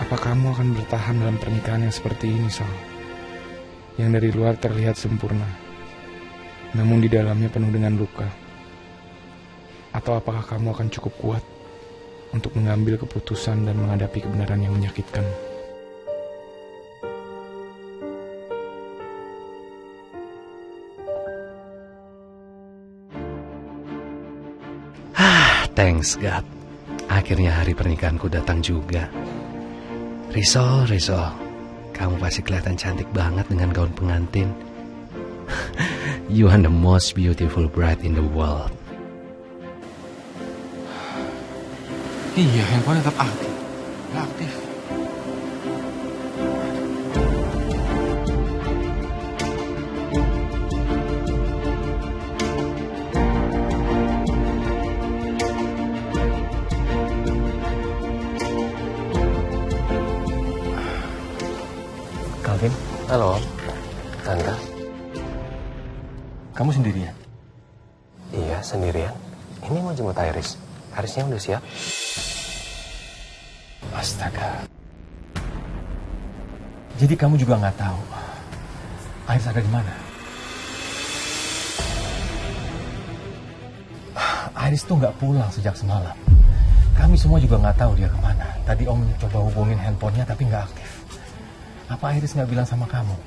Apa kamu akan bertahan dalam pernikahan yang seperti ini, Sal? Yang dari luar terlihat sempurna, namun di dalamnya penuh dengan luka. Atau apakah kamu akan cukup kuat untuk mengambil keputusan dan menghadapi kebenaran yang menyakitkan? Thanks God, akhirnya hari pernikahanku datang juga. Risol, kamu pasti kelihatan cantik banget dengan gaun pengantin. You are the most beautiful bride in the world. Iya, handphone tetap aktif. Nggak aktif. Calvin, Halo, Tante. kamu sendirian? Iya, sendirian. Ini mau jemput Iris. Irisnya udah siap? Astaga. Jadi kamu juga nggak tahu Iris ada di mana? Iris tuh nggak pulang sejak semalam. Kami semua juga nggak tahu dia kemana. Tadi Om coba hubungin handphonenya tapi nggak aktif. Apa Iris nggak bilang sama kamu?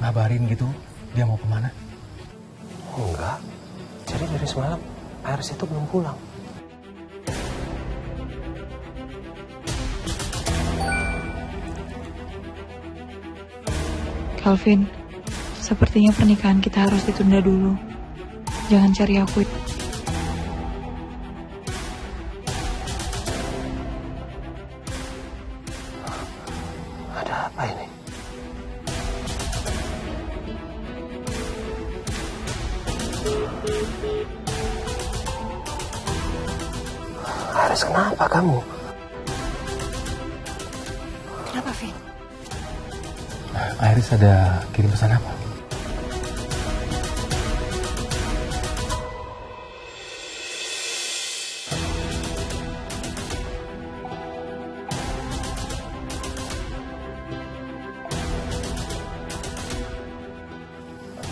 Ngabarin gitu dia mau kemana? Enggak. Jadi dari semalam Iris itu belum pulang. Calvin, sepertinya pernikahan kita harus ditunda dulu. Jangan cari aku. Ada apa ini? Iris, kenapa kamu? Kenapa, Vin? Iris ada kirim pesan apa?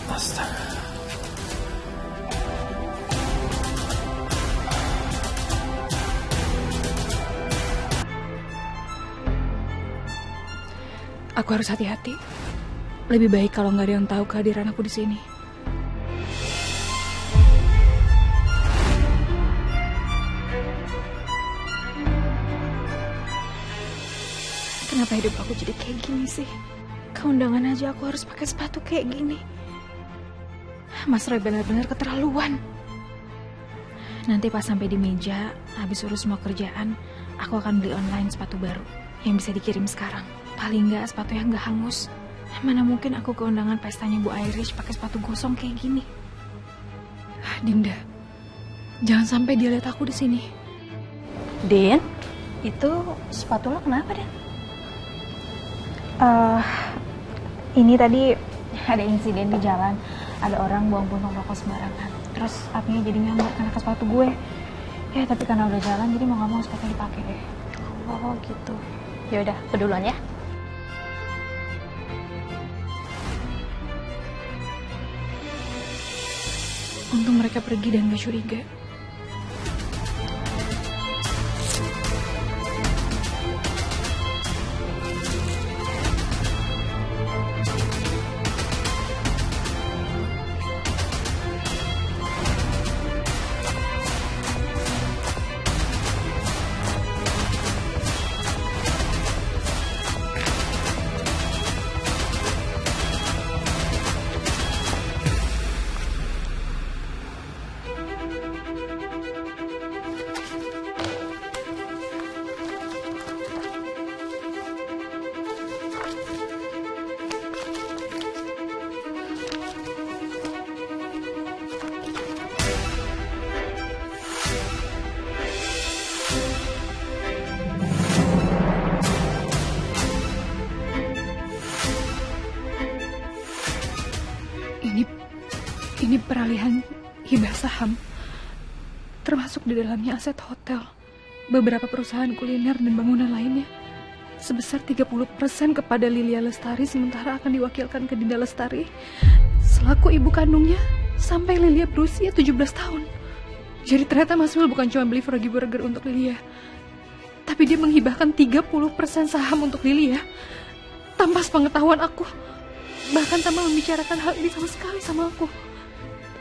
Astaga. Aku harus hati-hati. Lebih baik kalau nggak ada yang tahu kehadiran aku di sini. Kenapa hidup aku jadi kayak gini sih? Keundangan aja aku harus pakai sepatu kayak gini. Mas Roy benar-benar keterlaluan. Nanti pas sampai di meja, habis urus semua kerjaan, aku akan beli online sepatu baru yang bisa dikirim sekarang. Paling nggak sepatu yang nggak hangus. Mana mungkin aku ke undangan pestanya Bu Irish pakai sepatu gosong kayak gini. Dinda, jangan sampai dia lihat aku di sini. Din, itu sepatu lo kenapa, Din? Ini tadi ada insiden di jalan. Ada orang buang puntung rokok sembarangan. Terus apinya jadi nyambar kena ke sepatu gue. Ya, tapi karena udah jalan, jadi mau nggak mau sepatu dipakai deh. Oh gitu. Ya udah, aku duluan ya. Untung mereka pergi dan gak curiga. Ini peralihan hibah saham, termasuk di dalamnya aset hotel, beberapa perusahaan kuliner dan bangunan lainnya. sebesar 30% kepada Lilia Lestari, sementara akan diwakilkan ke Dinda Lestari selaku ibu kandungnya sampai Lilia berusia 17 tahun. Jadi ternyata Mas Will bukan cuma beli Froggy Burger untuk Lilia, tapi dia menghibahkan 30% saham untuk Lilia tanpa sepengetahuan aku, bahkan tanpa membicarakan hal ini sama sekali sama aku.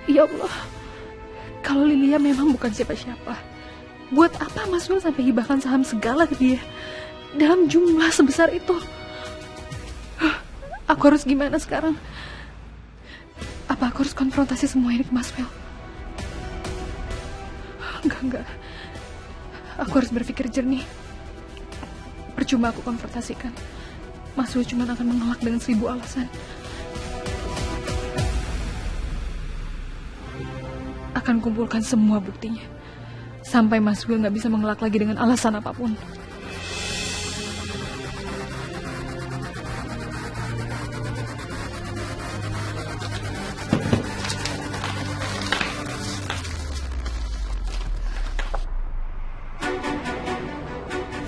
Ya Allah, kalau Lilia memang bukan siapa-siapa, buat apa Mas Will sampai hibahkan saham segala ke dia dalam jumlah sebesar itu? Aku harus gimana sekarang? Apa aku harus konfrontasi semua ini ke Mas Will? Enggak. Aku harus berpikir jernih. Percuma aku konfrontasikan. Mas Will cuma akan mengelak dengan 1000 alasan. Akan kumpulkan semua buktinya sampai Mas Will gak bisa mengelak lagi dengan alasan apapun.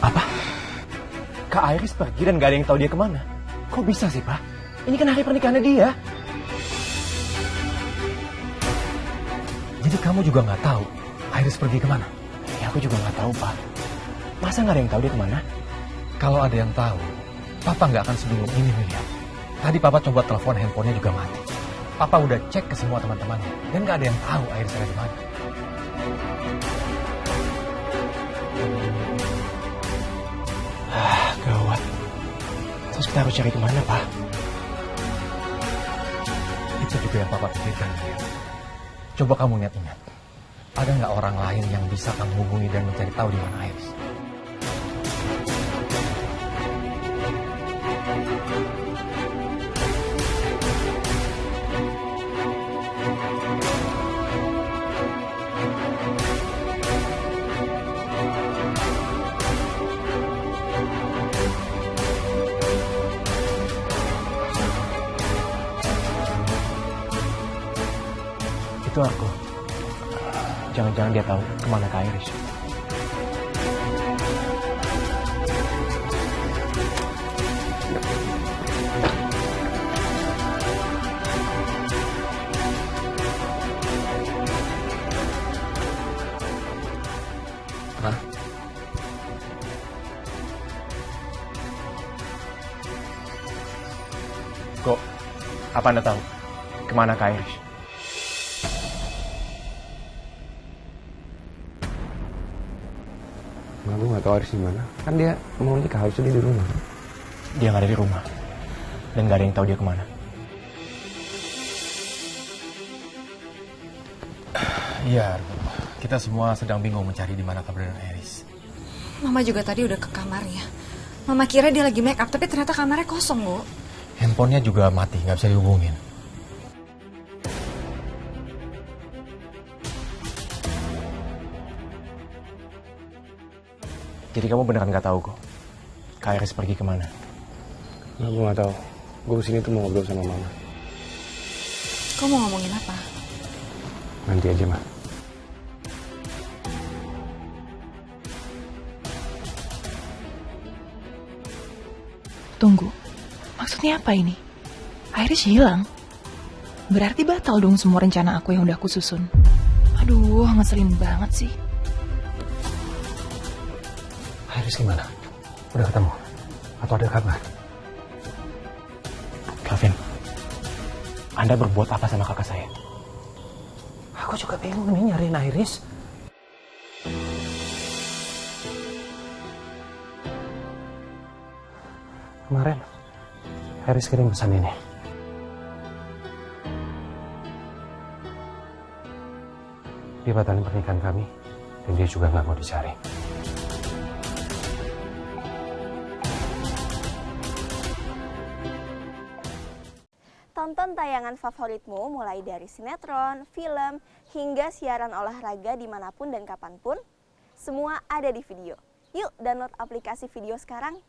Apa? Kak Iris pergi dan gak ada yang tahu dia kemana? Kok bisa sih, Pak? Ini kan hari pernikahannya dia. Jadi kamu juga nggak tahu Iris pergi kemana? Ya, aku juga nggak tahu, Pak. Masa nggak ada yang tahu dia kemana? Kalau ada yang tahu, Papa nggak akan sebingung ini, William. Tadi Papa coba telepon, handphonenya juga mati. Papa udah cek ke semua teman-temannya, dan nggak ada yang tahu Iris ada di mana. Gawat. Terus kita harus cari kemana, Pak? Itu juga yang Papa pikirkan, William. Coba kamu ingat-ingat, ada nggak orang lain yang bisa kamu hubungi dan mencari tahu di mana Iris? Itu aku. Jangan-jangan dia tahu kemana Kak Iris. Hah? Kok? Apa Anda tahu kemana Kak Iris? Gue gak tahu Iris di mana. Kan dia mau nikah, harusnya dia di rumah. Dia nggak ada di rumah. Dan nggak ada yang tahu dia kemana. Iya, kita semua sedang bingung mencari di mana keberadaan Iris. Mama juga tadi udah ke kamarnya. Mama kira dia lagi make up, tapi ternyata kamarnya kosong, Bu. Handphonenya juga mati, nggak bisa dihubungin. Jadi kamu beneran nggak tahu kok Kak Iris pergi kemana? Nah, gue gak tahu. Gue kesini tuh mau ngobrol sama Mama. Kau mau ngomongin apa? Nanti aja, Ma. Tunggu, maksudnya apa ini? Iris hilang? Berarti batal dong semua rencana aku yang udah aku susun. Aduh, ngeselin banget sih. Iris gimana? Udah ketemu? Atau ada kabar? Calvin, Anda berbuat apa sama kakak saya? Aku juga bingung nih nyariin Iris. Kemarin, Iris kirim pesan ini. Dia batalin pernikahan kami. Dan dia juga gak mau dicari. Tonton tayangan favoritmu mulai dari sinetron, film, hingga siaran olahraga dimanapun dan kapanpun. Semua ada di video. Yuk download aplikasi video sekarang.